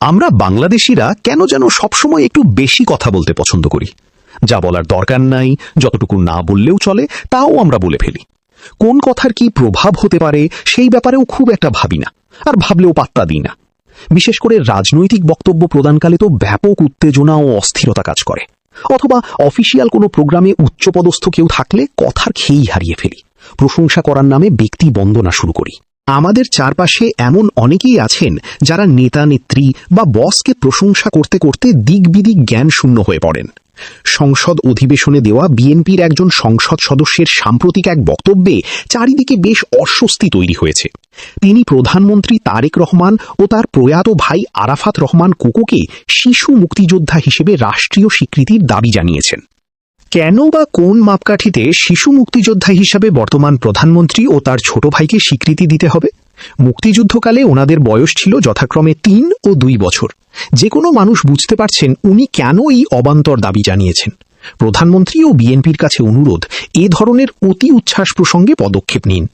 আমরা বাংলাদেশিরা কেন যেন সবসময় একটু বেশি কথা বলতে পছন্দ করি। যা বলার দরকার নাই, যতটুকু না বললেও চলে তাও আমরা বলে ফেলি। কোন কথার কি প্রভাব হতে পারে সেই ব্যাপারেও খুব একটা ভাবি না, আর ভাবলেও পাত্তা দিই না। বিশেষ করে রাজনৈতিক বক্তব্য প্রদানকালে তো ব্যাপক উত্তেজনা ও অস্থিরতা কাজ করে, অথবা অফিসিয়াল কোনো প্রোগ্রামে উচ্চপদস্থ কেউ থাকলে কথার খেই হারিয়ে ফেলি। প্রশংসা করার নামে ব্যক্তি বন্দনা শুরু করি। আমাদের চারপাশে এমন অনেকেই আছেন যারা নেতা নেত্রী বা বসকে প্রশংসা করতে করতে দিক বিদিক জ্ঞান শূন্য হয়ে পড়েন। সংসদ অধিবেশনে দেওয়া বিএনপির একজন সংসদ সদস্যের সাম্প্রতিক এক বক্তব্যে চারিদিকে বেশ অস্বস্তি তৈরি হয়েছে। তিনি প্রধানমন্ত্রী তারেক রহমান ও তার প্রয়াত ভাই আরাফাত রহমান কোকোকে শিশু মুক্তিযোদ্ধা হিসেবে রাষ্ট্রীয় স্বীকৃতির দাবি জানিয়েছেন। কেন বা কোন মাপকাঠিতে শিশু মুক্তিযোদ্ধা হিসাবে বর্তমান প্রধানমন্ত্রী ও তার ছোট ভাইকে স্বীকৃতি দিতে হবে? মুক্তিযুদ্ধকালে ওনাদের বয়স ছিল যথাক্রমে ৩ ও ২ বছর। যে কোনো মানুষ বুঝতে পারছেন উনি কেন এই অবান্তর দাবি জানিয়েছেন। প্রধানমন্ত্রী ও বিএনপির কাছে অনুরোধ, এ ধরনের অতি উচ্ছ্বাস প্রসঙ্গে পদক্ষেপ নিন।